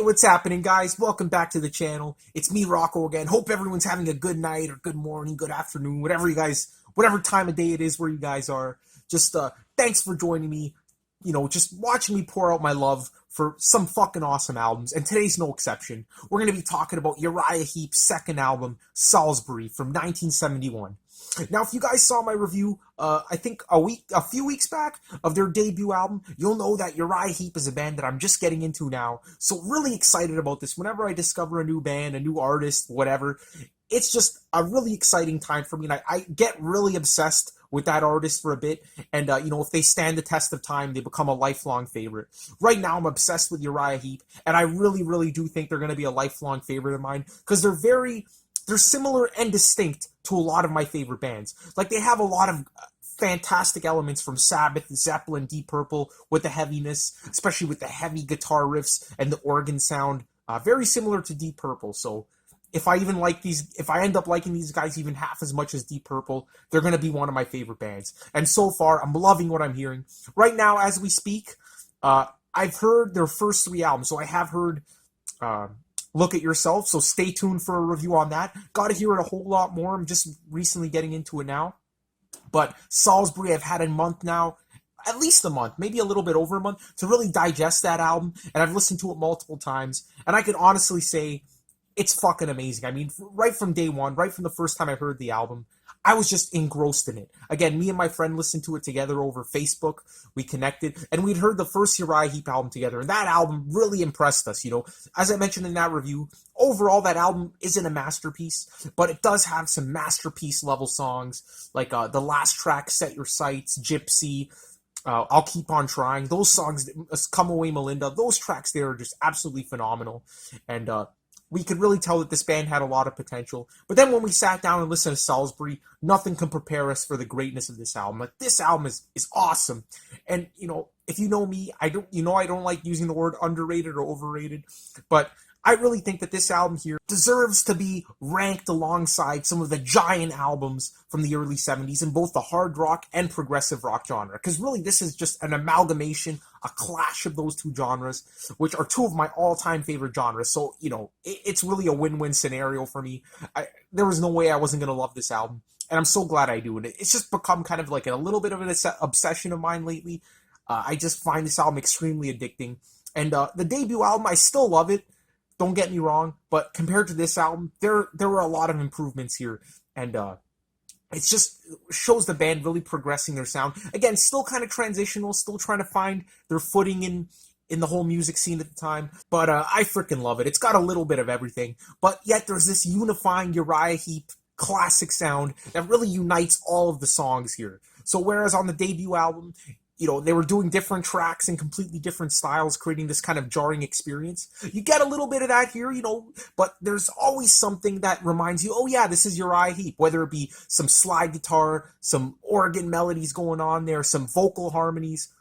What's happening, guys? Welcome back to the channel. It's me, Rocco, again. Hope everyone's having a good night or good morning, good afternoon, whatever time of day it is where you guys are. Just thanks for joining me. Just watching me pour out my love for some fucking awesome albums, and today's no exception. We're going to be talking about Uriah Heep's second album, Salisbury, from 1971. Now, if you guys saw my review, I think a few weeks back of their debut album, you'll know that Uriah Heep is a band that I'm just getting into now. So really excited about this. Whenever I discover a new band, a new artist, whatever, it's just a really exciting time for me. And I get really obsessed with that artist for a bit. And, if they stand the test of time, they become a lifelong favorite. Right now, I'm obsessed with Uriah Heep. And I really, really do think they're going to be a lifelong favorite of mine. Because they're similar and distinct to a lot of my favorite bands. Like, they have a lot of fantastic elements from Sabbath, Zeppelin, Deep Purple, with the heaviness, especially with the heavy guitar riffs and the organ sound. Very similar to Deep Purple. So if I end up liking these guys even half as much as Deep Purple, they're going to be one of my favorite bands. And so far, I'm loving what I'm hearing. Right now, as we speak, I've heard their first three albums. So I have heard Look at Yourself, so stay tuned for a review on that. Got to hear it a whole lot more. I'm just recently getting into it now. But Salisbury, I've had a month now, at least a month, maybe a little bit over a month, to really digest that album. And I've listened to it multiple times. And I can honestly say it's fucking amazing. I mean, right from day one, right from the first time I heard the album, I was just engrossed in it. Again, me and my friend listened to it together over Facebook. We connected, and we'd heard the first Uriah Heep album together, and that album really impressed us. As I mentioned in that review, overall, that album isn't a masterpiece, but it does have some masterpiece-level songs, like the last track, Set Your Sights, Gypsy, I'll Keep On Trying. Those songs, Come Away Melinda, those tracks there are just absolutely phenomenal, and we could really tell that this band had a lot of potential. But then when we sat down and listened to Salisbury, nothing can prepare us for the greatness of this album. Like, this album is awesome. And, if you know me, I don't like using the word underrated or overrated, but I really think that this album here deserves to be ranked alongside some of the giant albums from the early 70s in both the hard rock and progressive rock genre. Because really, this is just an amalgamation, a clash of those two genres, which are two of my all-time favorite genres. So, it's really a win-win scenario for me. There was no way I wasn't going to love this album, and I'm so glad I do. And it's just become kind of like a little bit of an obsession of mine lately. I just find this album extremely addicting. And the debut album, I still love it. Don't get me wrong, but compared to this album, there were a lot of improvements here, and it's just shows the band really progressing their sound. Again, still kind of transitional, still trying to find their footing in the whole music scene at the time, but I freaking love it. It's got a little bit of everything, but yet there's this unifying Uriah Heep classic sound that really unites all of the songs here. So whereas on the debut album, they were doing different tracks in completely different styles, creating this kind of jarring experience. You get a little bit of that here, but there's always something that reminds you, oh yeah, this is Uriah Heep, whether it be some slide guitar, some organ melodies going on there, some vocal harmonies,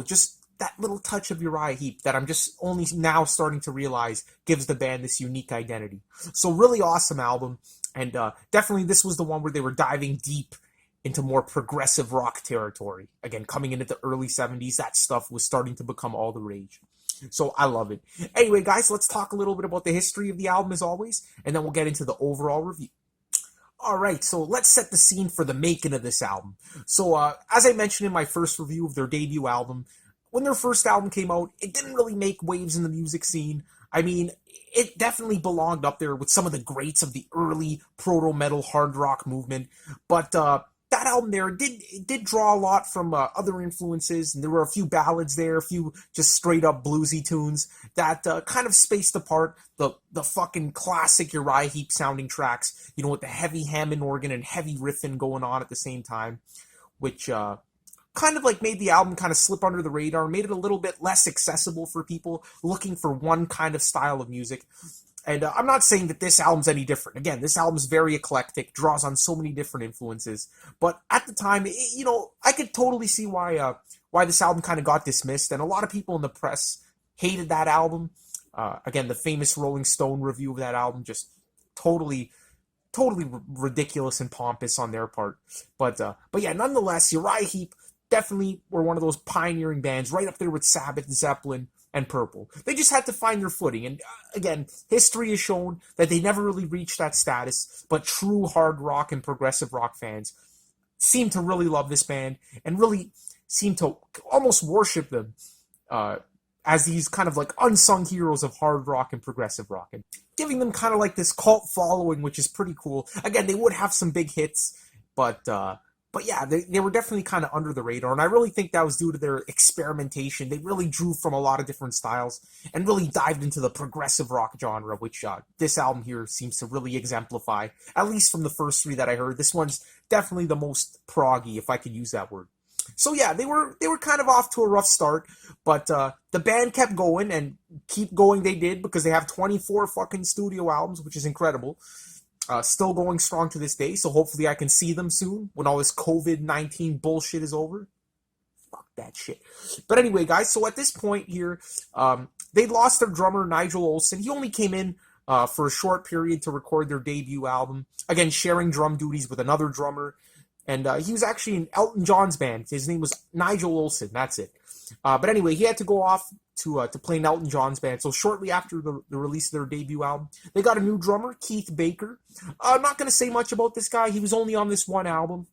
just that little touch of Uriah Heep that I'm just only now starting to realize gives the band this unique identity. So really awesome album, and definitely this was the one where they were diving deep into more progressive rock territory. Again, coming into the early 70s, that stuff was starting to become all the rage. So I love it. Anyway, guys, let's talk a little bit about the history of the album as always, and then we'll get into the overall review. Alright, so let's set the scene for the making of this album. So, as I mentioned in my first review of their debut album, when their first album came out, it didn't really make waves in the music scene. I mean, it definitely belonged up there with some of the greats of the early proto-metal hard rock movement, but that album there did draw a lot from other influences, and there were a few ballads there, a few just straight up bluesy tunes that kind of spaced apart the fucking classic Uriah Heep sounding tracks, with the heavy Hammond organ and heavy riffing going on at the same time, which kind of like made the album kind of slip under the radar, made it a little bit less accessible for people looking for one kind of style of music. And I'm not saying that this album's any different. Again, this album's very eclectic, draws on so many different influences. But at the time, I could totally see why this album kind of got dismissed. And a lot of people in the press hated that album. Again, the famous Rolling Stone review of that album, just totally ridiculous and pompous on their part. But yeah, nonetheless, Uriah Heep definitely were one of those pioneering bands, right up there with Sabbath, Zeppelin, and purple. They just had to find their footing. And again, history has shown that they never really reached that status, but true hard rock and progressive rock fans seem to really love this band and really seem to almost worship them as these kind of like unsung heroes of hard rock and progressive rock, and giving them kind of like this cult following, which is pretty cool. Again, they would have some big hits, but yeah, they were definitely kind of under the radar, and I really think that was due to their experimentation. They really drew from a lot of different styles and really dived into the progressive rock genre, which this album here seems to really exemplify, at least from the first three that I heard. This one's definitely the most proggy, if I could use that word. So yeah, they were kind of off to a rough start, but the band kept going, and keep going they did, because they have 24 fucking studio albums, which is incredible. Still going strong to this day, so hopefully I can see them soon when all this COVID-19 bullshit is over. Fuck that shit. But anyway, guys, so at this point here, they lost their drummer, Nigel Olsson. He only came in for a short period to record their debut album, again, sharing drum duties with another drummer. And he was actually in Elton John's band. His name was Nigel Olsson. That's it. But anyway, he had to go off to play in Elton John's band. So shortly after the release of their debut album, they got a new drummer, Keith Baker. I'm not going to say much about this guy. He was only on this one album.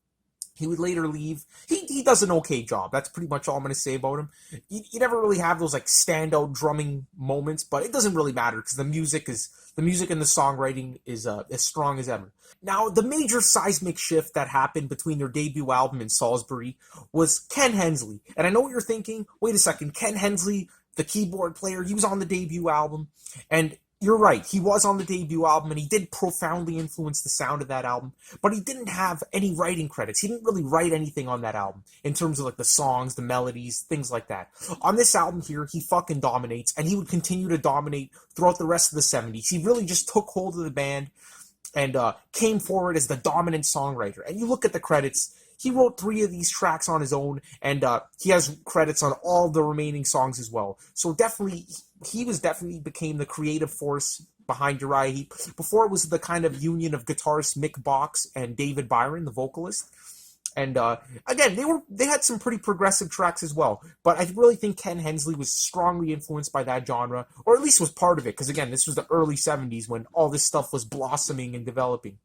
He would later leave. He does an okay job. That's pretty much all I'm going to say about him. You never really have those like standout drumming moments, but it doesn't really matter because the music and the songwriting is as strong as ever. Now, the major seismic shift that happened between their debut album and Salisbury was Ken Hensley. And I know what you're thinking. Wait a second, Ken Hensley, the keyboard player, he was on the debut album, and you're right, he was on the debut album, and he did profoundly influence the sound of that album, but he didn't have any writing credits. He didn't really write anything on that album, in terms of like the songs, the melodies, things like that. On this album here, he fucking dominates, and he would continue to dominate throughout the rest of the 70s. He really just took hold of the band, and came forward as the dominant songwriter. And you look at the credits, he wrote 3 of these tracks on his own, and he has credits on all the remaining songs as well. So definitely, he became the creative force behind Uriah Heep. Before, it was the kind of union of guitarist Mick Box and David Byron, the vocalist. And again, they had some pretty progressive tracks as well. But I really think Ken Hensley was strongly influenced by that genre, or at least was part of it, because again, this was the early 70s when all this stuff was blossoming and developing.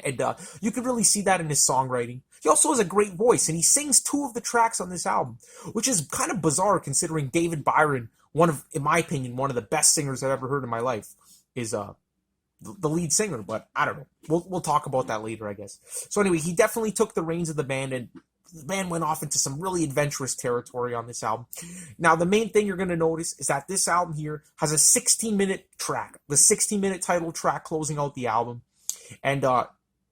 And you could really see that in his songwriting. He also has a great voice, and he sings 2 of the tracks on this album, which is kind of bizarre considering David Byron, in my opinion, one of the best singers I've ever heard in my life, is the lead singer. But I don't know. We'll talk about that later, I guess. So anyway, he definitely took the reins of the band, and the band went off into some really adventurous territory on this album. Now, the main thing you're going to notice is that this album here has a 16-minute track, the 16-minute title track closing out the album. And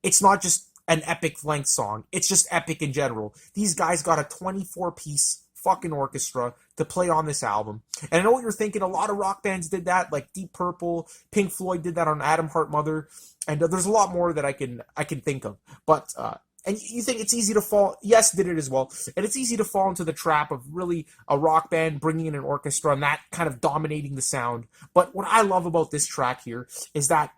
it's not just an epic length song. It's just epic in general. These guys got a 24-piece fucking orchestra to play on this album. And I know what you're thinking. A lot of rock bands did that, like Deep Purple, Pink Floyd did that on Atom Heart Mother. And there's a lot more that I can think of. But and you think it's easy to fall. Yes, did it as well. And it's easy to fall into the trap of really a rock band bringing in an orchestra and that kind of dominating the sound. But what I love about this track here is that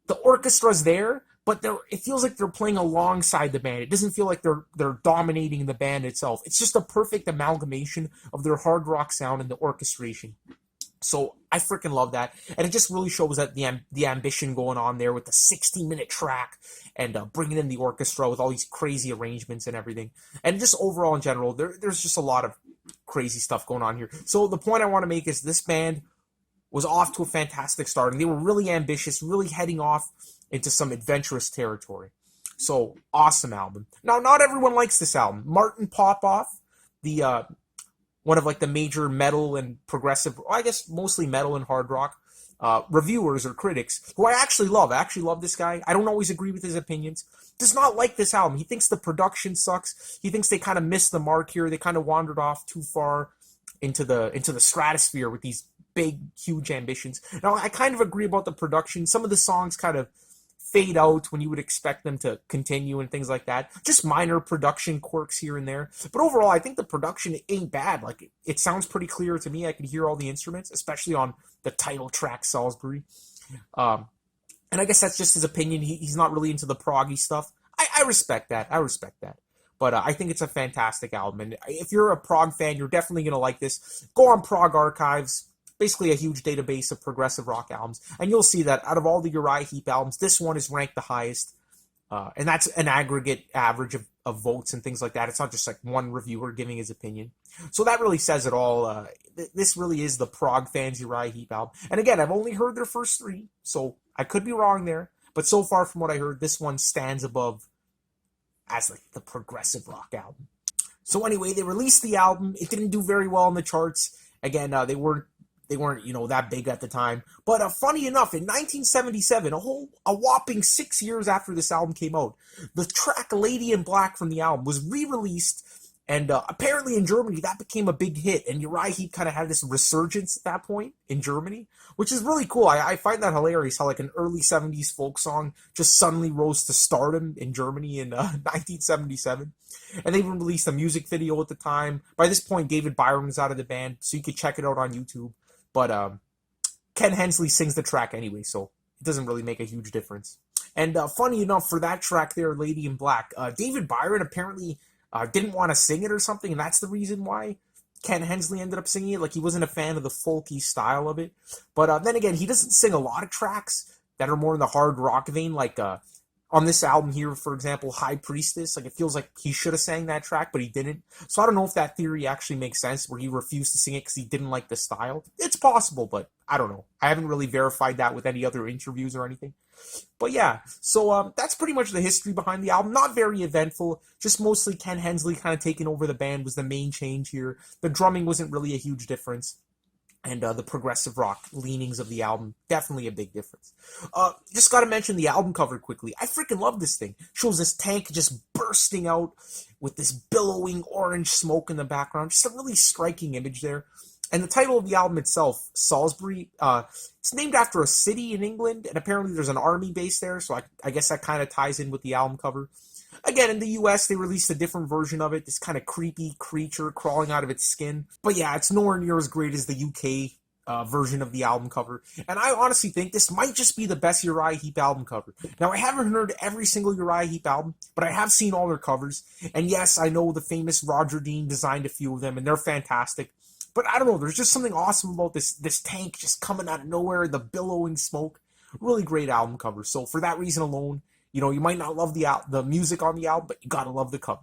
the orchestra's there, but it feels like they're playing alongside the band. It doesn't feel like they're dominating the band itself. It's just a perfect amalgamation of their hard rock sound and the orchestration. So I freaking love that, and it just really shows that the ambition going on there with the 60-minute track and bringing in the orchestra with all these crazy arrangements and everything, and just overall in general, there's just a lot of crazy stuff going on here. So the point I want to make is this band was off to a fantastic start, and they were really ambitious, really heading off into some adventurous territory. So, awesome album. Now, not everyone likes this album. Martin Popoff, the one of like the major metal and progressive, I guess mostly metal and hard rock reviewers or critics, who I actually love. I actually love this guy. I don't always agree with his opinions. Does not like this album. He thinks the production sucks. He thinks they kind of missed the mark here. They kind of wandered off too far into the stratosphere with these big, huge ambitions. Now, I kind of agree about the production. Some of the songs kind of fade out when you would expect them to continue and things like that. Just minor production quirks here and there. But overall, I think the production ain't bad. Like, it sounds pretty clear to me. I can hear all the instruments, especially on the title track, Salisbury. And I guess that's just his opinion. He's not really into the proggy stuff. I respect that. but I think it's a fantastic album. And if you're a prog fan, you're definitely going to like this. Go on Prog Archives, basically a huge database of progressive rock albums, and you'll see that out of all the Uriah Heep albums, this one is ranked the highest. And that's an aggregate average of votes and things like that. It's not just like one reviewer giving his opinion. So that really says it all. This really is the prog fans' Uriah Heep album. And again, I've only heard their first three, so I could be wrong there. But so far from what I heard, this one stands above as like the progressive rock album. So anyway, they released the album. It didn't do very well in the charts. Again, they weren't that big at the time. But funny enough, in 1977, a whopping 6 years after this album came out, the track "Lady in Black" from the album was re-released, and apparently in Germany that became a big hit. And Uriah Heep kind of had this resurgence at that point in Germany, which is really cool. I find that hilarious how like an early 70s folk song just suddenly rose to stardom in Germany in 1977. And they even released a music video at the time. By this point, David Byron was out of the band, so you could check it out on YouTube. But Ken Hensley sings the track anyway, so it doesn't really make a huge difference. And funny enough, for that track there, "Lady in Black," David Byron apparently didn't want to sing it or something, and that's the reason why Ken Hensley ended up singing it. Like, he wasn't a fan of the folky style of it. But then again, he doesn't sing a lot of tracks that are more in the hard rock vein, like on this album here, for example, "High Priestess." Like, it feels like he should have sang that track, but he didn't. So I don't know if that theory actually makes sense, where he refused to sing it because he didn't like the style. It's possible, but I don't know. I haven't really verified that with any other interviews or anything. But yeah, so that's pretty much the history behind the album. Not very eventful, just mostly Ken Hensley kind of taking over the band was the main change here. The drumming wasn't really a huge difference. And the progressive rock leanings of the album, definitely a big difference. Just gotta mention the album cover quickly. I freaking love this thing. Shows this tank just bursting out with this billowing orange smoke in the background. Just a really striking image there. And the title of the album itself, Salisbury, it's named after a city in England, and apparently there's an army base there, so I guess that kind of ties in with the album cover. Again, in the US, they released a different version of it, this kind of creepy creature crawling out of its skin. But yeah, it's nowhere near as great as the UK version of the album cover. And I honestly think this might just be the best Uriah Heep album cover. Now, I haven't heard every single Uriah Heep album, but I have seen all their covers. And yes, I know the famous Roger Dean designed a few of them, and they're fantastic. But I don't know, there's just something awesome about this tank just coming out of nowhere, the billowing smoke. Really great album cover. So for that reason alone, you know, you might not love the music on the album, but you gotta love the cover.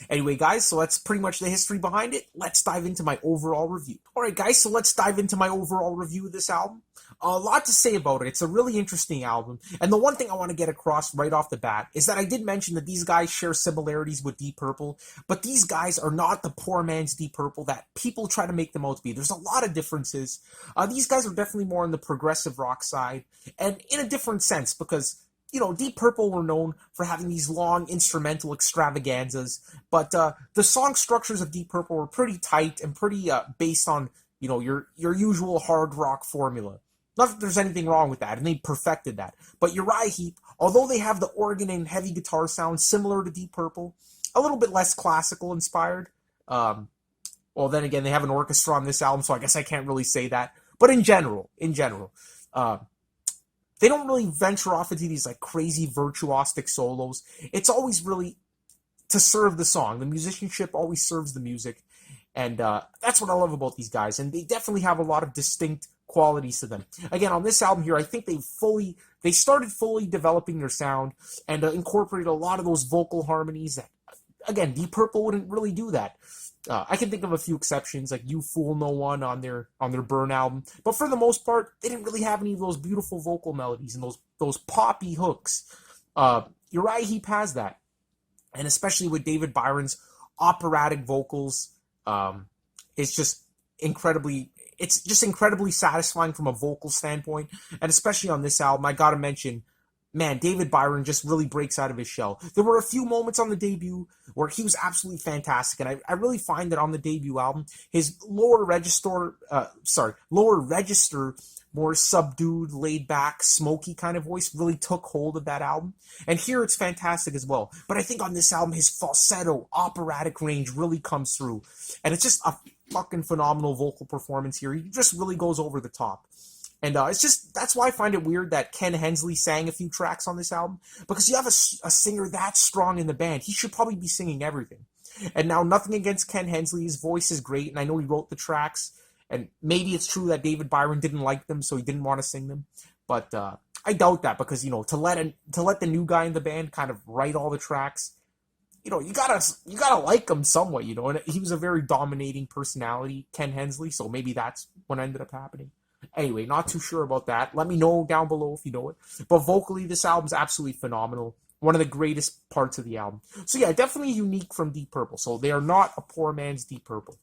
Anyway, guys, so that's pretty much the history behind it. Let's dive into my overall review. Alright, guys, so let's dive into my overall review of this album. A lot to say about it. It's a really interesting album. And the one thing I want to get across right off the bat is that I did mention that these guys share similarities with Deep Purple, but these guys are not the poor man's Deep Purple that people try to make them out to be. There's a lot of differences. These guys are definitely more on the progressive rock side, and in a different sense, because you know, Deep Purple were known for having these long instrumental extravaganzas, but the song structures of Deep Purple were pretty tight and pretty based on, you know, your usual hard rock formula. Not that there's anything wrong with that, and they perfected that. But Uriah Heep, although they have the organ and heavy guitar sound similar to Deep Purple, a little bit less classical inspired. Well, then again, they have an orchestra on this album, so I guess I can't really say that. But in general, they don't really venture off into these like crazy virtuosic solos. It's always really to serve the song. The musicianship always serves the music. And that's what I love about these guys. And they definitely have a lot of distinct qualities to them. Again, on this album here, I think they started fully developing their sound and incorporated a lot of those vocal harmonies that, again, Deep Purple wouldn't really do that. I can think of a few exceptions, like "You Fool No One" on their Burn album, but for the most part, they didn't really have any of those beautiful vocal melodies and those poppy hooks. Uriah Heep has that, and especially with David Byron's operatic vocals, it's just incredibly satisfying from a vocal standpoint, and especially on this album, I gotta mention. Man, David Byron just really breaks out of his shell. There were a few moments on the debut where he was absolutely fantastic, and I really find that on the debut album, his lower register, more subdued, laid-back, smoky kind of voice really took hold of that album. And here it's fantastic as well. But I think on this album, his falsetto, operatic range really comes through. And it's just a fucking phenomenal vocal performance here. He just really goes over the top. And it's just, that's why I find it weird that Ken Hensley sang a few tracks on this album, because you have a singer that strong in the band. He should probably be singing everything. And now, nothing against Ken Hensley. His voice is great, and I know he wrote the tracks. And maybe it's true that David Byron didn't like them, so he didn't want to sing them. But I doubt that, because, to let the new guy in the band kind of write all the tracks, you gotta like him somewhat, And he was a very dominating personality, Ken Hensley, so maybe that's what ended up happening. Anyway, not too sure about that. Let me know down below if you know it. But vocally, this album's absolutely phenomenal. One of the greatest parts of the album. So yeah, definitely unique from Deep Purple. So they are not a poor man's Deep Purple.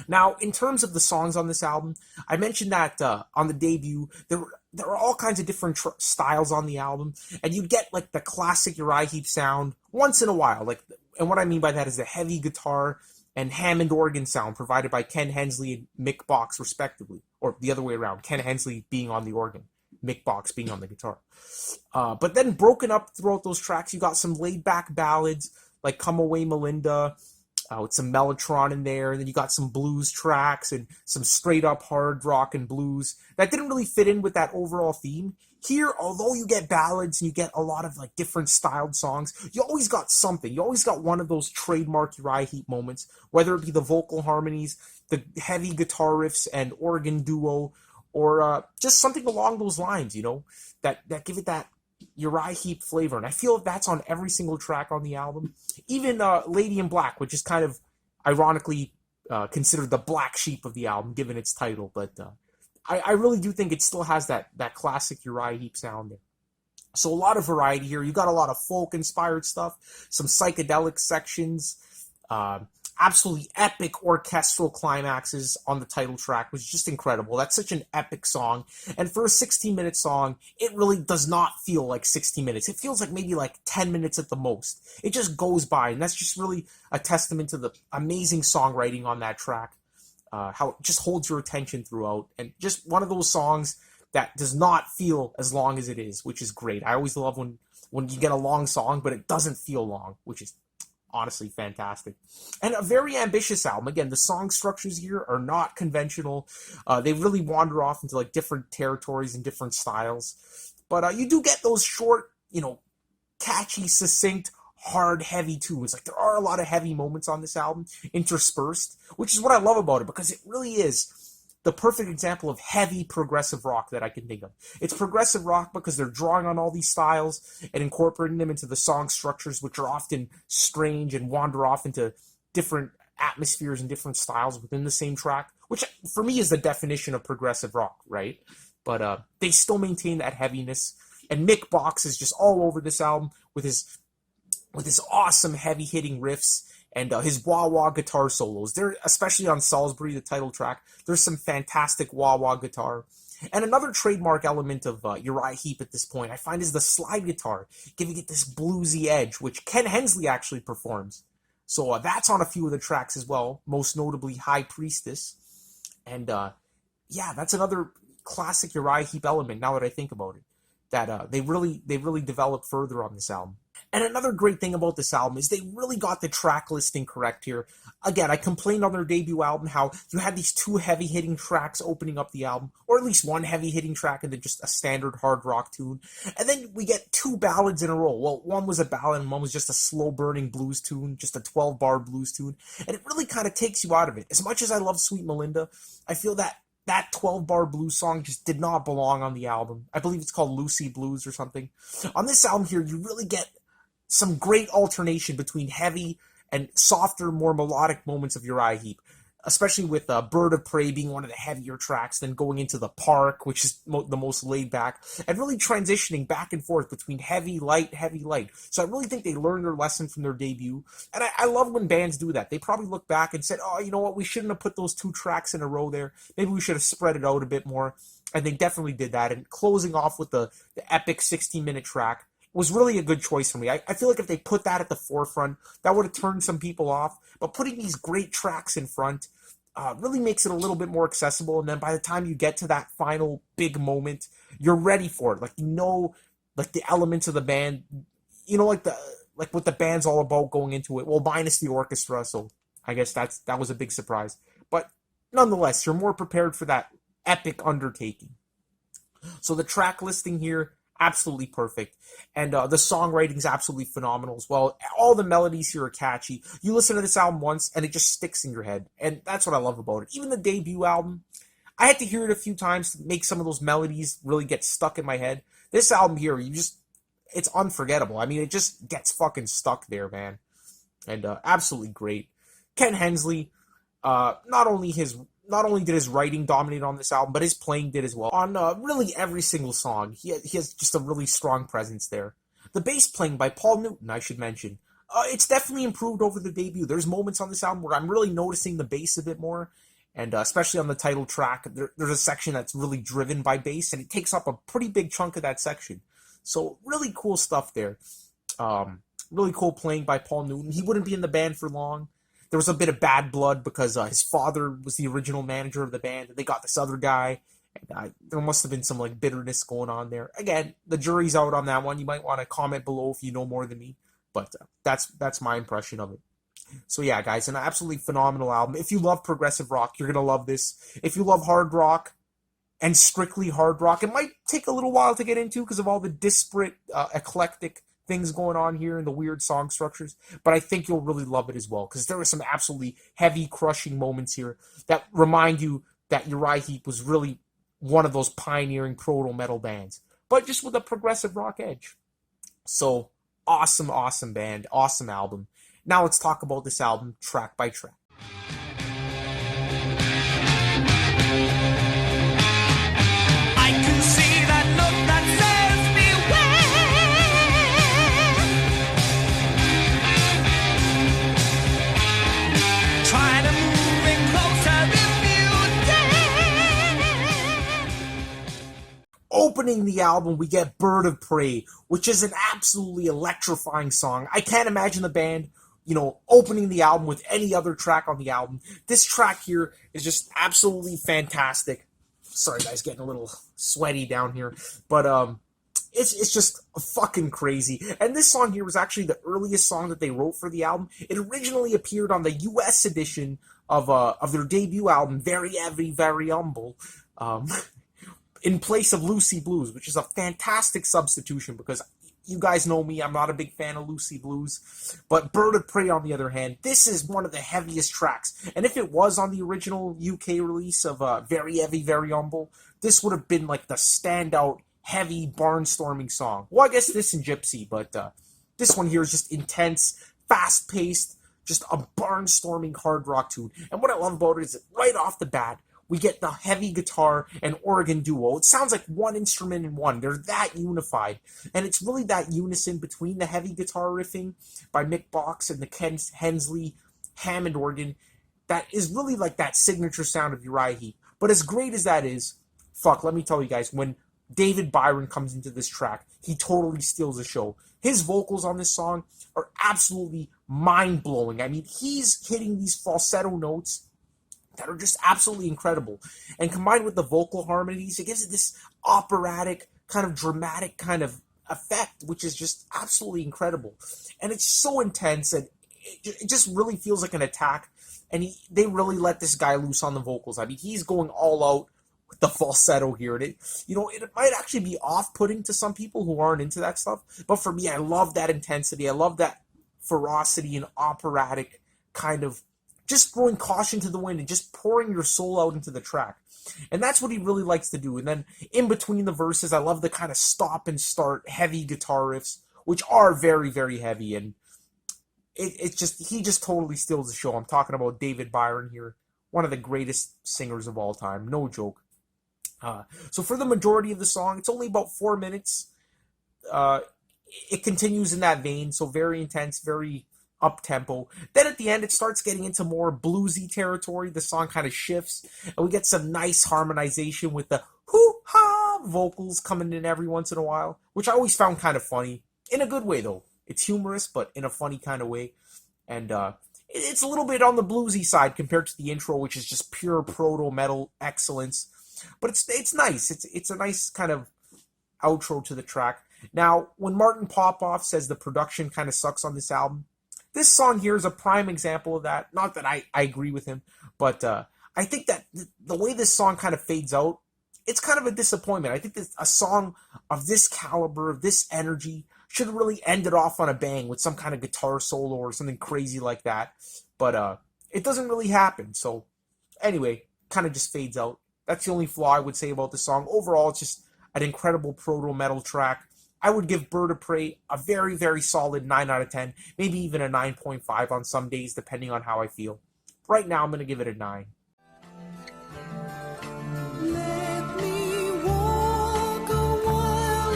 Now, in terms of the songs on this album, I mentioned that on the debut, there are all kinds of different styles on the album, and you'd get like the classic Uriah Heep sound once in a while. And what I mean by that is the heavy guitar and Hammond organ sound provided by Ken Hensley and Mick Box, respectively, or the other way around, Ken Hensley being on the organ, Mick Box being on the guitar. But then broken up throughout those tracks, you got some laid-back ballads like Come Away Melinda, with some Mellotron in there, and then you got some blues tracks and some straight-up hard rock and blues that didn't really fit in with that overall theme. Here, although you get ballads and you get a lot of like different styled songs, you always got something. You always got one of those trademark Uriah Heep moments, whether it be the vocal harmonies, the heavy guitar riffs and organ duo, or just something along those lines, that give it that Uriah Heep flavor. And I feel that's on every single track on the album. Even Lady in Black, which is kind of ironically considered the black sheep of the album, given its title. But I really do think it still has that classic Uriah Heep sound there. So a lot of variety here. You got a lot of folk-inspired stuff, some psychedelic sections, absolutely epic orchestral climaxes on the title track, which is just incredible. That's such an epic song. And for a 16-minute song, it really does not feel like 16 minutes. It feels like maybe like 10 minutes at the most. It just goes by, and that's just really a testament to the amazing songwriting on that track. How it just holds your attention throughout, and just one of those songs that does not feel as long as it is, which is great. I always love when you get a long song, but it doesn't feel long, which is honestly fantastic. And a very ambitious album. Again, the song structures here are not conventional. They really wander off into like different territories and different styles. But you do get those short, catchy, succinct, hard, heavy tunes. Like, there are a lot of heavy moments on this album interspersed, which is what I love about it, because it really is the perfect example of heavy progressive rock that I can think of. It's progressive rock because they're drawing on all these styles and incorporating them into the song structures, which are often strange and wander off into different atmospheres and different styles within the same track, which for me is the definition of progressive rock, right? But they still maintain that heaviness. And Mick Box is just all over this album with his awesome heavy-hitting riffs and his wah-wah guitar solos. There, especially on Salisbury, the title track, there's some fantastic wah-wah guitar. And another trademark element of Uriah Heep at this point, I find, is the slide guitar, giving it this bluesy edge, which Ken Hensley actually performs. So that's on a few of the tracks as well, most notably High Priestess. And yeah, that's another classic Uriah Heep element, now that I think about it, that they really developed further on this album. And another great thing about this album is they really got the track listing correct here. Again, I complained on their debut album how you had these two heavy-hitting tracks opening up the album, or at least one heavy-hitting track and then just a standard hard rock tune. And then we get two ballads in a row. Well, one was a ballad and one was just a slow-burning blues tune, just a 12-bar blues tune. And it really kind of takes you out of it. As much as I love Sweet Melinda, I feel that 12-bar blues song just did not belong on the album. I believe it's called Lucy Blues or something. On this album here, you really get some great alternation between heavy and softer, more melodic moments of Uriah Heep, especially with Bird of Prey being one of the heavier tracks, then going into The Park, which is the most laid back, and really transitioning back and forth between heavy, light, heavy, light. So I really think they learned their lesson from their debut, and I love when bands do that. They probably look back and said, oh, you know what, we shouldn't have put those two tracks in a row there. Maybe we should have spread it out a bit more, and they definitely did that. And closing off with the epic 16-minute track was really a good choice for me. I feel like if they put that at the forefront, that would have turned some people off. But putting these great tracks in front really makes it a little bit more accessible. And then by the time you get to that final big moment, you're ready for it. Like, like the elements of the band, like what the band's all about going into it. Well, minus the orchestra, so I guess that was a big surprise. But nonetheless, you're more prepared for that epic undertaking. So the track listing here, absolutely perfect. And the songwriting is absolutely phenomenal as well. All the melodies here are catchy. You listen to this album once and it just sticks in your head. And that's what I love about it. Even the debut album, I had to hear it a few times to make some of those melodies really get stuck in my head. This album here, it's unforgettable. I mean, it just gets fucking stuck there, man. And absolutely great. Ken Hensley, not only did his writing dominate on this album, but his playing did as well. On really every single song, he has just a really strong presence there. The bass playing by Paul Newton, I should mention. It's definitely improved over the debut. There's moments on this album where I'm really noticing the bass a bit more, and especially on the title track, there's a section that's really driven by bass, and it takes up a pretty big chunk of that section. So really cool stuff there. Really cool playing by Paul Newton. He wouldn't be in the band for long. There was a bit of bad blood because his father was the original manager of the band, and they got this other guy. And, there must have been some like bitterness going on there. Again, the jury's out on that one. You might want to comment below if you know more than me, but that's my impression of it. So yeah, guys, an absolutely phenomenal album. If you love progressive rock, you're gonna love this. If you love hard rock and strictly hard rock, it might take a little while to get into because of all the disparate, eclectic things going on here and the weird song structures, but I think you'll really love it as well because there are some absolutely heavy, crushing moments here that remind you that Uriah Heep was really one of those pioneering proto metal bands, but just with a progressive rock edge. So awesome, awesome band, awesome album. Now let's talk about this album track by track. Opening the album, we get Bird of Prey, which is an absolutely electrifying song. I can't imagine the band, opening the album with any other track on the album. This track here is just absolutely fantastic. Sorry, guys, getting a little sweaty down here. But it's just fucking crazy. And this song here was actually the earliest song that they wrote for the album. It originally appeared on the U.S. edition of their debut album, Very Heavy, Very Humble. In place of Lucy Blues, which is a fantastic substitution because you guys know me, I'm not a big fan of Lucy Blues. But Bird of Prey, on the other hand, this is one of the heaviest tracks. And if it was on the original UK release of Very Heavy, Very Humble, this would have been like the standout, heavy, barnstorming song. Well, I guess this and Gypsy, but this one here is just intense, fast-paced, just a barnstorming hard rock tune. And what I love about it is that right off the bat, we get the heavy guitar and organ duo. It sounds like one instrument in one. They're that unified. And it's really that unison between the heavy guitar riffing by Mick Box and the Ken Hensley Hammond organ that is really like that signature sound of Uriah Heep. But as great as that is, let me tell you guys, when David Byron comes into this track, he totally steals the show. His vocals on this song are absolutely mind-blowing. I mean, he's hitting these falsetto notes that are just absolutely incredible. And combined with the vocal harmonies, it gives it this operatic, kind of dramatic kind of effect, which is just absolutely incredible. And it's so intense, and it just really feels like an attack. And they really let this guy loose on the vocals. I mean, he's going all out with the falsetto here. And it might actually be off-putting to some people who aren't into that stuff. But for me, I love that intensity. I love that ferocity and operatic kind of just throwing caution to the wind and just pouring your soul out into the track. And that's what he really likes to do. And then in between the verses, I love the kind of stop and start heavy guitar riffs, which are very, very heavy. And he just totally steals the show. I'm talking about David Byron here, one of the greatest singers of all time. No joke. So for the majority of the song, it's only about 4 minutes. It continues in that vein. So very intense, very up-tempo. Then at the end, it starts getting into more bluesy territory. The song kind of shifts, and we get some nice harmonization with the hoo-ha vocals coming in every once in a while, which I always found kind of funny. In a good way, though. It's humorous, but in a funny kind of way. And it's a little bit on the bluesy side compared to the intro, which is just pure proto-metal excellence. But it's nice. It's a nice kind of outro to the track. Now, when Martin Popoff says the production kind of sucks on this album, this song here is a prime example of that. Not that I agree with him, but I think that the way this song kind of fades out, it's kind of a disappointment. I think that a song of this caliber, of this energy, should have really ended off on a bang with some kind of guitar solo or something crazy like that. But it doesn't really happen. So anyway, kind of just fades out. That's the only flaw I would say about the song. Overall, it's just an incredible proto metal track. I would give Bird of Prey a very, very solid 9 out of 10, maybe even a 9.5 on some days, depending on how I feel. Right now, I'm going to give it a 9. Let me walk a while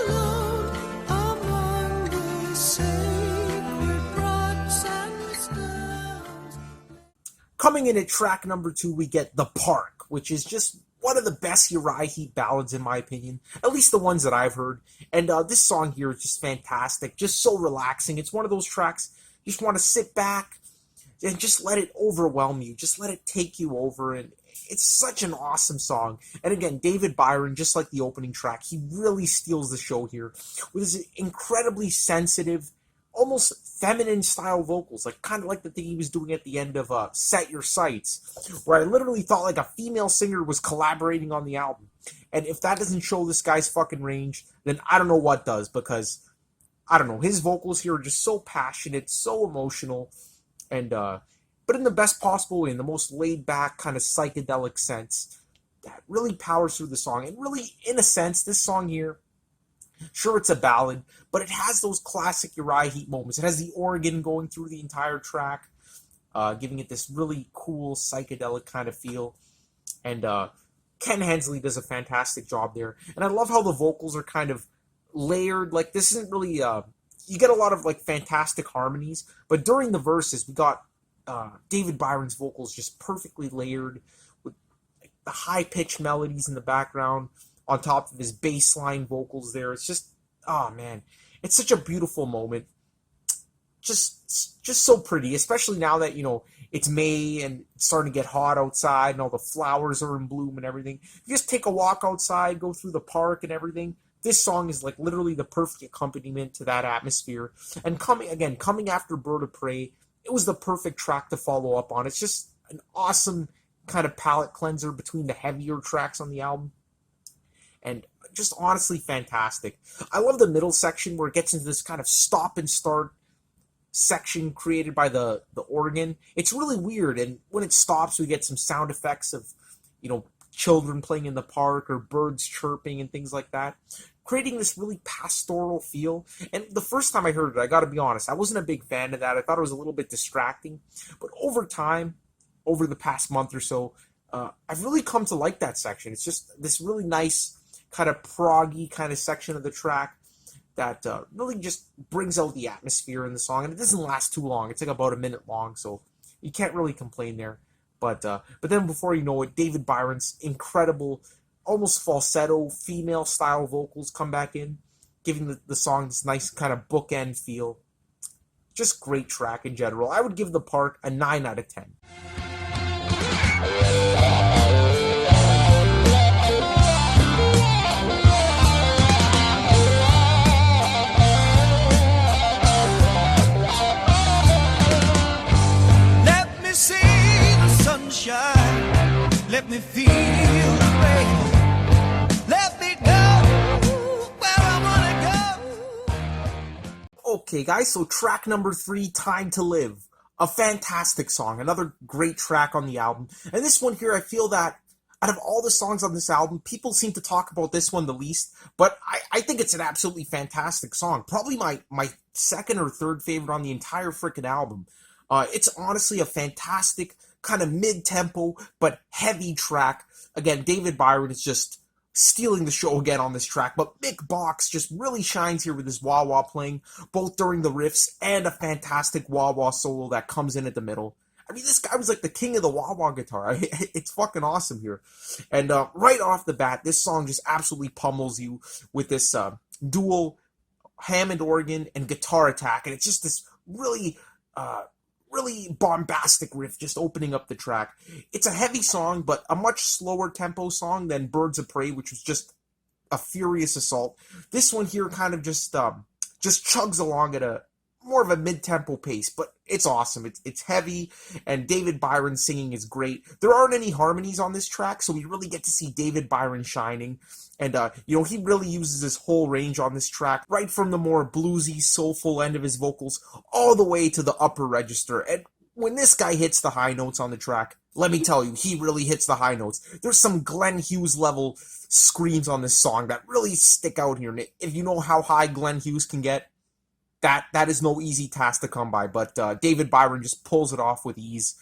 alone among the sacred rocks and stones. Coming in at track number 2, we get The Park, which is just one of the best Uriah Heep ballads in my opinion, at least the ones that I've heard. And this song here is just fantastic, just so relaxing. It's one of those tracks you just want to sit back and just let it overwhelm you, just let it take you over. And it's such an awesome song. And again, David Byron, just like the opening track, he really steals the show here with his incredibly sensitive, almost feminine style vocals, like kind of like the thing he was doing at the end of Set Your Sights, where I literally thought like a female singer was collaborating on the album. And if that doesn't show this guy's fucking range, then I don't know what does, because I don't know, his vocals here are just so passionate, so emotional, and but in the best possible way, in the most laid back kind of psychedelic sense that really powers through the song. And really, in a sense, this song here, sure, it's a ballad, but it has those classic Uriah Heep moments. It has the organ going through the entire track, giving it this really cool psychedelic kind of feel. And Ken Hensley does a fantastic job there. And I love how the vocals are kind of layered. Like, this isn't really, you get a lot of like fantastic harmonies, but during the verses, we got David Byron's vocals just perfectly layered with like, the high-pitched melodies in the background, on top of his bassline vocals there. It's just, oh man, it's such a beautiful moment. Just so pretty, especially now that, you know, it's May and it's starting to get hot outside and all the flowers are in bloom and everything. You just take a walk outside, go through the park and everything. This song is like literally the perfect accompaniment to that atmosphere. And coming after Bird of Prey, it was the perfect track to follow up on. It's just an awesome kind of palate cleanser between the heavier tracks on the album. And just honestly fantastic. I love the middle section where it gets into this kind of stop and start section created by the organ. It's really weird, and when it stops, we get some sound effects of, you know, children playing in the park or birds chirping and things like that, creating this really pastoral feel. And the first time I heard it, I gotta be honest, I wasn't a big fan of that. I thought it was a little bit distracting. But over time, over the past month or so, I've really come to like that section. It's just this really nice kind of proggy kind of section of the track that really just brings out the atmosphere in the song. And it doesn't last too long. It's like about a minute long, so you can't really complain there. But then before you know it, David Byron's incredible, almost falsetto, female-style vocals come back in, giving the song this nice kind of bookend feel. Just great track in general. I would give The Park a 9 out of 10. Let me feel the rain. Let me go where I wanna go. Okay, guys, so track number 3, Time to Live. A fantastic song. Another great track on the album. And this one here, I feel that out of all the songs on this album, people seem to talk about this one the least. But I think it's an absolutely fantastic song. Probably my second or third favorite on the entire freaking album. It's honestly a fantastic kind of mid-tempo but heavy track. Again, David Byron is just stealing the show again on this track, but Mick Box just really shines here with his wah-wah playing, both during the riffs and a fantastic wah-wah solo that comes in at the middle. I mean, this guy was like the king of the wah-wah guitar. It's fucking awesome here. And right off the bat, this song just absolutely pummels you with this dual Hammond organ and guitar attack, and it's just this really bombastic riff just opening up the track. It's a heavy song, but a much slower tempo song than Birds of Prey, which was just a furious assault. This one here kind of just chugs along at a more of a mid-tempo pace, but it's awesome. It's heavy, and David Byron's singing is great. There aren't any harmonies on this track, so we really get to see David Byron shining. And, he really uses his whole range on this track, right from the more bluesy, soulful end of his vocals, all the way to the upper register. And when this guy hits the high notes on the track, let me tell you, he really hits the high notes. There's some Glenn Hughes level screams on this song that really stick out here. And if you know how high Glenn Hughes can get, that is no easy task to come by. But David Byron just pulls it off with ease.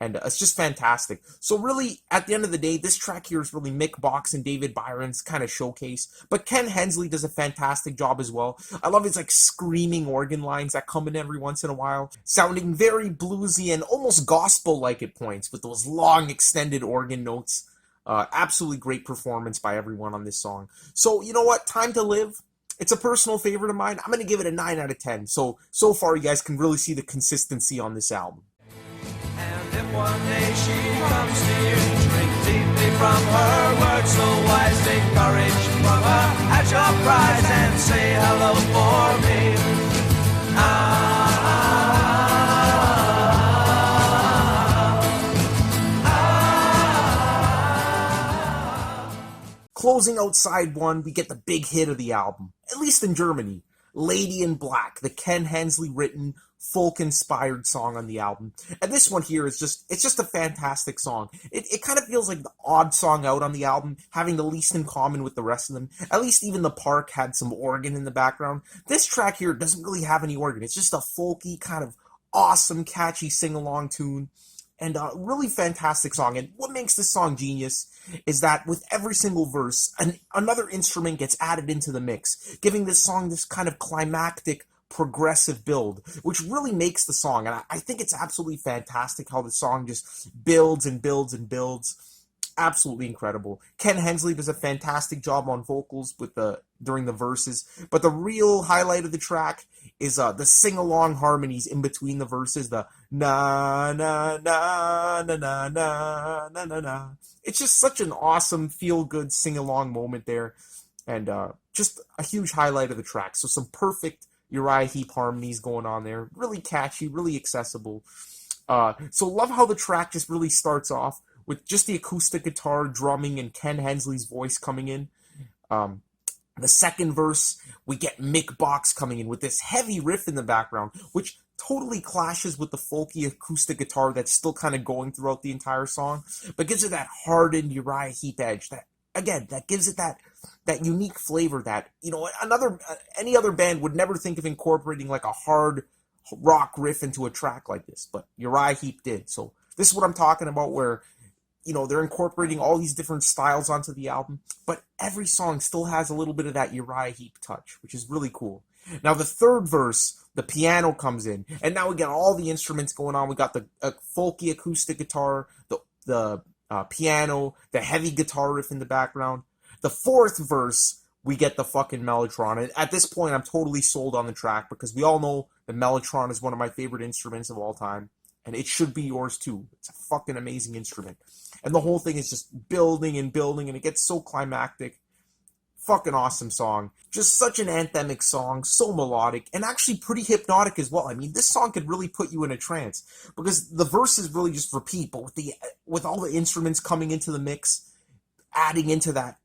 And it's just fantastic. So really, at the end of the day, this track here is really Mick Box and David Byron's kind of showcase. But Ken Hensley does a fantastic job as well. I love his screaming organ lines that come in every once in a while, sounding very bluesy and almost gospel-like at points with those long extended organ notes. Absolutely great performance by everyone on this song. So you know what? Time to Live. It's a personal favorite of mine. I'm going to give it a 9 out of 10. So far you guys can really see the consistency on this album. And if one day she comes to you, drink deeply from her words so wise, take courage from her at your prize and say hello for me. Closing out side one, we get the big hit of the album, at least in Germany, Lady in Black, the Ken Hensley written, folk-inspired song on the album. And this one here is it's just a fantastic song. It kind of feels like the odd song out on the album, having the least in common with the rest of them. At least even The Park had some organ in the background. This track here doesn't really have any organ. It's just a folky, kind of awesome, catchy sing-along tune. And a really fantastic song. And what makes this song genius is that with every single verse, another instrument gets added into the mix, giving this song this kind of climactic, progressive build, which really makes the song. And I think it's absolutely fantastic how the song just builds and builds and builds. Absolutely incredible. Ken Hensley does a fantastic job on vocals during the verses, but the real highlight of the track is the sing-along harmonies in between the verses, the na na na na na na na na na. It's just such an awesome feel-good sing-along moment there, and just a huge highlight of the track. So some perfect Uriah Heep harmonies going on there, really catchy, really accessible. So love how the track just really starts off with just the acoustic guitar drumming and Ken Hensley's voice coming in. The second verse, we get Mick Box coming in with this heavy riff in the background, which totally clashes with the folky acoustic guitar that's still kind of going throughout the entire song, but gives it that hardened Uriah Heep edge that gives it that unique flavor that, any other band would never think of incorporating like a hard rock riff into a track like this, but Uriah Heep did. So this is what I'm talking about, where they're incorporating all these different styles onto the album, but every song still has a little bit of that Uriah Heep touch, which is really cool. Now, the third verse, the piano comes in, and now we got all the instruments going on. We got the folky acoustic guitar, the piano, the heavy guitar riff in the background. The fourth verse, we get the fucking mellotron. And at this point, I'm totally sold on the track, because we all know the mellotron is one of my favorite instruments of all time. And it should be yours too. It's a fucking amazing instrument. And the whole thing is just building and building, and it gets so climactic. Fucking awesome song. Just such an anthemic song, so melodic, and actually pretty hypnotic as well. I mean, this song could really put you in a trance, because the verses really just repeat, but with all the instruments coming into the mix, adding into that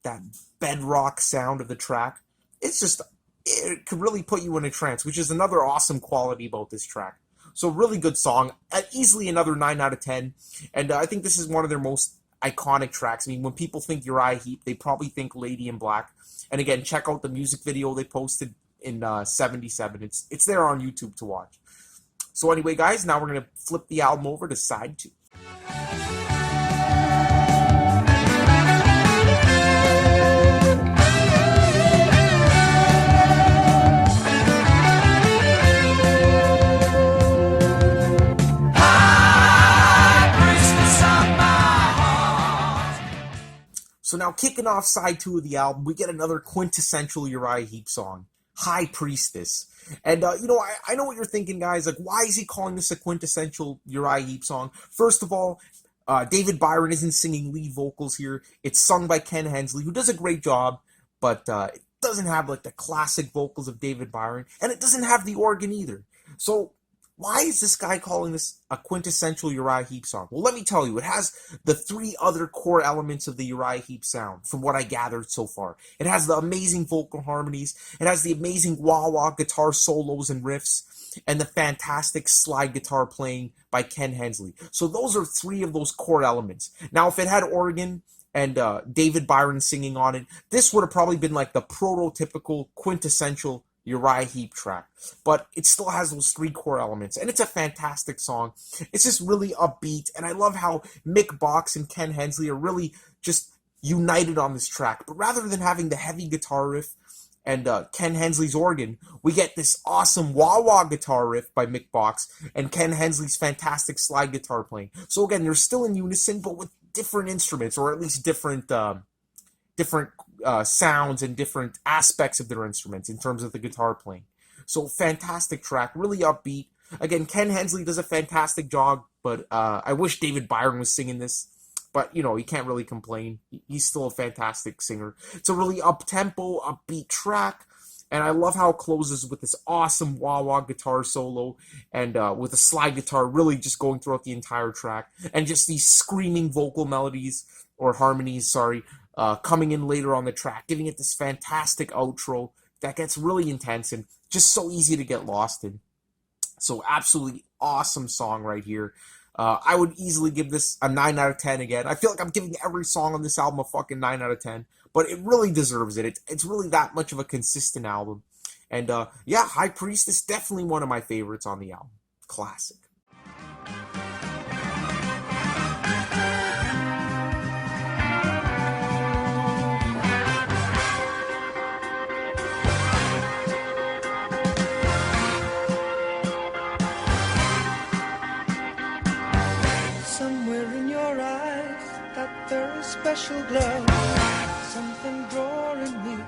bedrock sound of the track, it could really put you in a trance, which is another awesome quality about this track. So really good song, easily another 9 out of 10, and I think this is one of their most iconic tracks. I mean, when people think Uriah Heep, they probably think Lady in Black. And again, check out the music video they posted in 77. It's there on YouTube to watch. So anyway, guys, now we're going to flip the album over to side 2. So now, kicking off side 2 of the album, we get another quintessential Uriah Heep song, High Priestess. And, I know what you're thinking, guys. Like, why is he calling this a quintessential Uriah Heep song? First of all, David Byron isn't singing lead vocals here. It's sung by Ken Hensley, who does a great job, but it doesn't have, like, the classic vocals of David Byron, and it doesn't have the organ either. So why is this guy calling this a quintessential Uriah Heep song? Well, let me tell you, it has the three other core elements of the Uriah Heep sound, from what I gathered so far. It has the amazing vocal harmonies, it has the amazing wah-wah guitar solos and riffs, and the fantastic slide guitar playing by Ken Hensley. So those are three of those core elements. Now, if it had organ and David Byron singing on it, this would have probably been like the prototypical quintessential Uriah Heep track, but it still has those three core elements, and it's a fantastic song. It's just really upbeat, and I love how Mick Box and Ken Hensley are really just united on this track. But rather than having the heavy guitar riff and Ken Hensley's organ, we get this awesome wah-wah guitar riff by Mick Box and Ken Hensley's fantastic slide guitar playing. So again, they're still in unison, but with different instruments, or at least different sounds and different aspects of their instruments in terms of the guitar playing. So fantastic track, really upbeat. Again, Ken Hensley does a fantastic job, but I wish David Byron was singing this. But, you know, he can't really complain. He's still a fantastic singer. It's a really up-tempo, upbeat track. And I love how it closes with this awesome wah-wah guitar solo and with a slide guitar really just going throughout the entire track. And just these screaming vocal melodies, or harmonies, sorry, coming in later on the track, giving it this fantastic outro that gets really intense and just so easy to get lost in. So absolutely awesome song right here. I would easily give this a 9 out of 10 again. I feel like I'm giving every song on this album a fucking 9 out of 10, but it really deserves it. It's really that much of a consistent album. And yeah, High Priestess, definitely one of my favorites on the album. Classic. Special glow, something drawing me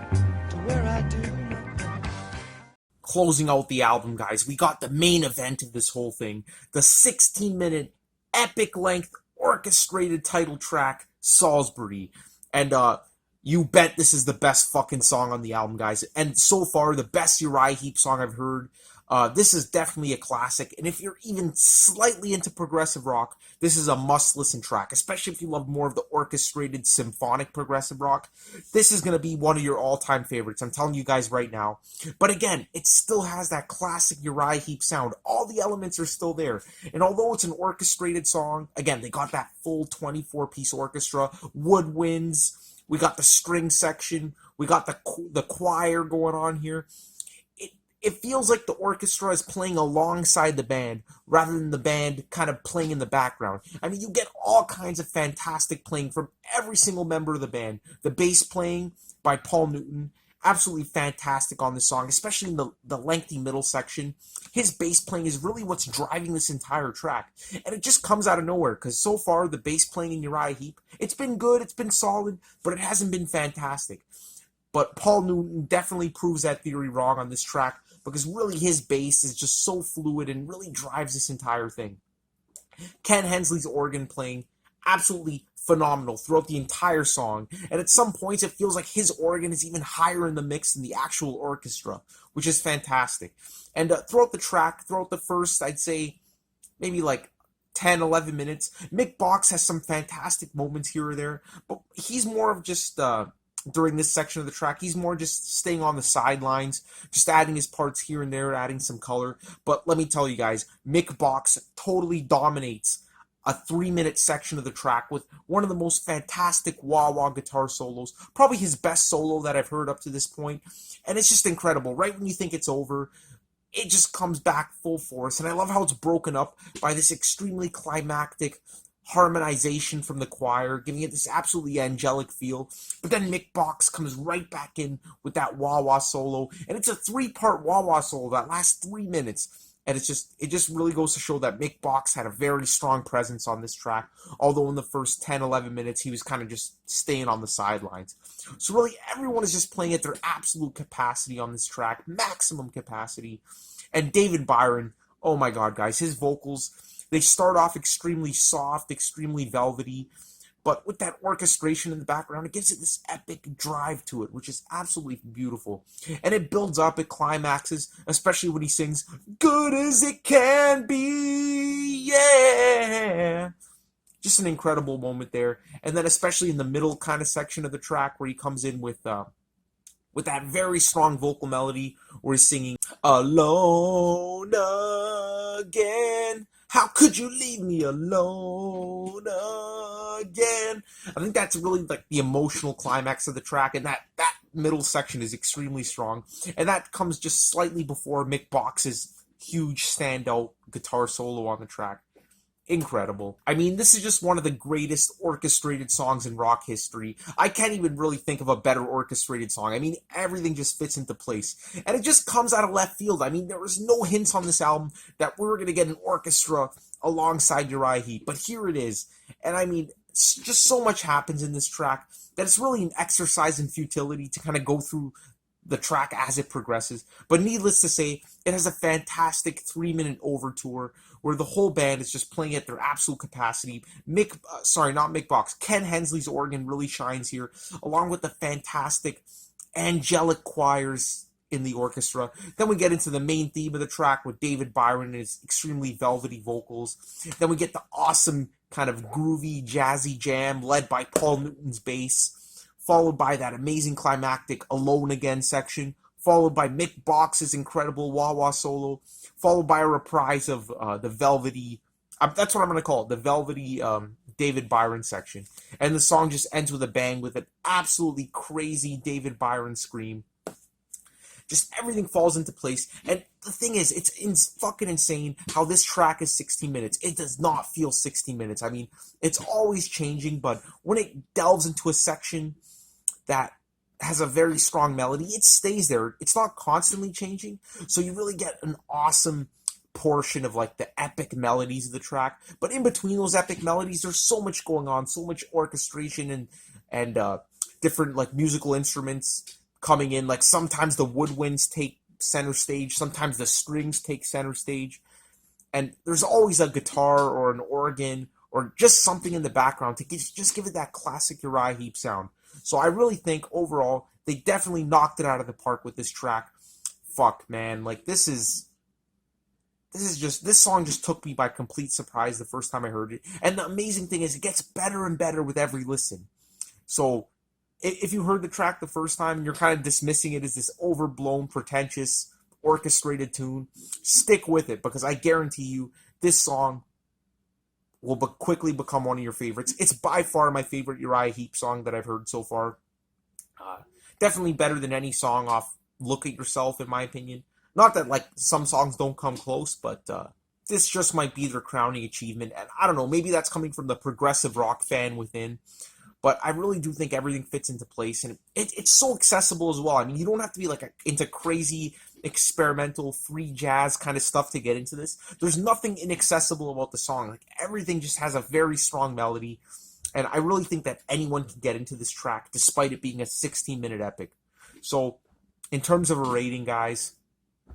to where I do not know. Closing out the album, guys, we got the main event of this whole thing, the 16-minute epic length orchestrated title track, Salisbury. And you bet this is the best fucking song on the album, guys, and so far the best Uriah Heep song I've heard. This is definitely a classic, and if you're even slightly into progressive rock, this is a must-listen track, especially if you love more of the orchestrated symphonic progressive rock. This is going to be one of your all-time favorites, I'm telling you guys right now. But again, it still has that classic Uriah Heep sound. All the elements are still there, and although it's an orchestrated song, again, they got that full 24-piece orchestra, woodwinds, we got the string section, we got the choir going on here. It feels like the orchestra is playing alongside the band rather than the band kind of playing in the background. I mean, you get all kinds of fantastic playing from every single member of the band. The bass playing by Paul Newton, absolutely fantastic on this song, especially in the lengthy middle section. His bass playing is really what's driving this entire track. And it just comes out of nowhere, because so far the bass playing in Uriah Heep, it's been good, it's been solid, but it hasn't been fantastic. But Paul Newton definitely proves that theory wrong on this track, because really his bass is just so fluid and really drives this entire thing. Ken Hensley's organ playing, absolutely phenomenal throughout the entire song, and at some points it feels like his organ is even higher in the mix than the actual orchestra, which is fantastic. And throughout the track, throughout the first, I'd say, maybe like 10, 11 minutes, Mick Box has some fantastic moments here or there, but he's more of just... during this section of the track, he's more just staying on the sidelines, just adding his parts here and there, adding some color. But let me tell you guys, Mick Box totally dominates a 3-minute section of the track with one of the most fantastic wah-wah guitar solos, probably his best solo that I've heard up to this point, and it's just incredible. Right when you think it's over, it just comes back full force, and I love how it's broken up by this extremely climactic harmonization from the choir, giving it this absolutely angelic feel. But then Mick Box comes right back in with that wah-wah solo, and it's a 3-part wah-wah solo that lasts 3 minutes. And it just really goes to show that Mick Box had a very strong presence on this track, although in the first 10, 11 minutes, he was kind of just staying on the sidelines. So really, everyone is just playing at their absolute capacity on this track, maximum capacity. And David Byron, oh my god, guys, his vocals, they start off extremely soft, extremely velvety, but with that orchestration in the background, it gives it this epic drive to it, which is absolutely beautiful. And it builds up, it climaxes, especially when he sings, "Good as it can be," yeah. Just an incredible moment there. And then especially in the middle kind of section of the track where he comes in with that very strong vocal melody where he's singing, "Alone again. How could you leave me alone again?" I think that's really like the emotional climax of the track, and that middle section is extremely strong. And that comes just slightly before Mick Box's huge standout guitar solo on the track. Incredible. I mean, this is just one of the greatest orchestrated songs in rock history. I can't even really think of a better orchestrated song. I mean, everything just fits into place. And it just comes out of left field. I mean, there was no hints on this album that we were going to get an orchestra alongside Uriah Heep, but here it is. And I mean, just so much happens in this track that it's really an exercise in futility to kind of go through the track as it progresses. But needless to say, it has a fantastic 3-minute overture where the whole band is just playing at their absolute capacity. Ken Hensley's organ really shines here, along with the fantastic angelic choirs in the orchestra. Then we get into the main theme of the track with David Byron and his extremely velvety vocals. Then we get the awesome kind of groovy, jazzy jam led by Paul Newton's bass, followed by that amazing climactic Alone Again section, followed by Mick Box's incredible wah-wah solo, followed by a reprise of the velvety, that's what I'm going to call it, the velvety David Byron section. And the song just ends with a bang with an absolutely crazy David Byron scream. Just everything falls into place. And the thing is, it's fucking insane how this track is 16 minutes. It does not feel 16 minutes. I mean, it's always changing, but when it delves into a section that has a very strong melody, it stays there. It's not constantly changing, so you really get an awesome portion of like the epic melodies of the track. But in between those epic melodies, there's so much going on, so much orchestration and different like musical instruments coming in. Like sometimes the woodwinds take center stage, sometimes the strings take center stage, and there's always a guitar or an organ or just something in the background to just give it that classic Uriah Heep sound. So I really think overall they definitely knocked it out of the park with this track. Fuck, man, like this song just took me by complete surprise the first time I heard it. And the amazing thing is it gets better and better with every listen. So if you heard the track the first time and you're kind of dismissing it as this overblown, pretentious, orchestrated tune, stick with it, because I guarantee you this song will quickly become one of your favorites. It's by far my favorite Uriah Heep song that I've heard so far. Definitely better than any song off Look at Yourself, in my opinion. Not that like some songs don't come close, but this just might be their crowning achievement. And I don't know, maybe that's coming from the progressive rock fan within. But I really do think everything fits into place, and it's so accessible as well. I mean, you don't have to be like into crazy experimental free jazz kind of stuff to get into this. There's nothing inaccessible about the song. Like everything just has a very strong melody, and I really think that anyone can get into this track despite it being a 16-minute epic. So in terms of a rating, guys,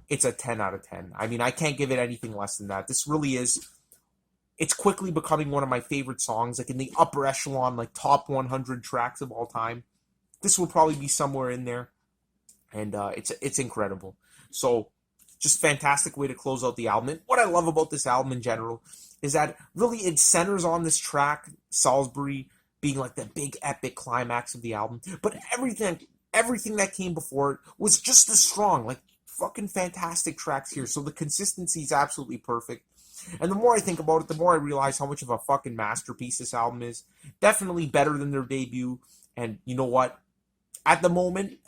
it's a 10 out of 10. I mean, I can't give it anything less than that. This really is, it's quickly becoming one of my favorite songs, like in the upper echelon, like top 100 tracks of all time. This will probably be somewhere in there, and it's incredible. So just fantastic way to close out the album. And what I love about this album in general is that really it centers on this track, Salisbury, being like the big epic climax of the album. But everything that came before it was just as strong. Like fucking fantastic tracks here. So the consistency is absolutely perfect. And the more I think about it, the more I realize how much of a fucking masterpiece this album is. Definitely better than their debut. And you know what? At the moment,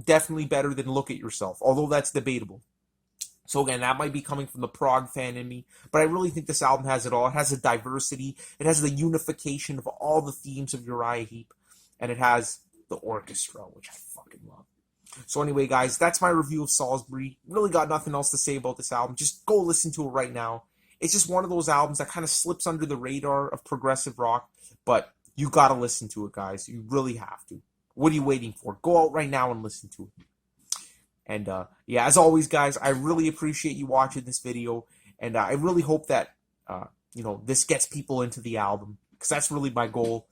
definitely better than Look at Yourself, although that's debatable. So again, that might be coming from the prog fan in me, but I really think this album has it all. It has a diversity, it has the unification of all the themes of Uriah Heep, and it has the orchestra, which I fucking love. So anyway, guys, that's my review of Salisbury. Really got nothing else to say about this album. Just go listen to it right now. It's just one of those albums that kind of slips under the radar of progressive rock, but you gotta listen to it, guys. You really have to. What are you waiting for? Go out right now and listen to it. And yeah, as always, guys, I really appreciate you watching this video, and I really hope that this gets people into the album, because that's really my goal.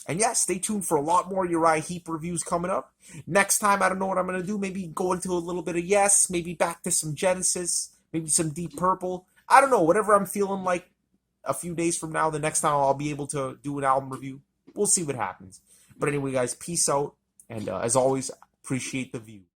And yeah, stay tuned for a lot more Uriah Heep reviews coming up. Next time, I don't know what I'm going to do. Maybe go into a little bit of Yes, maybe back to some Genesis, maybe some Deep Purple. I don't know, whatever I'm feeling like a few days from now, the next time I'll be able to do an album review. We'll see what happens. But anyway, guys, peace out. And as always, appreciate the view.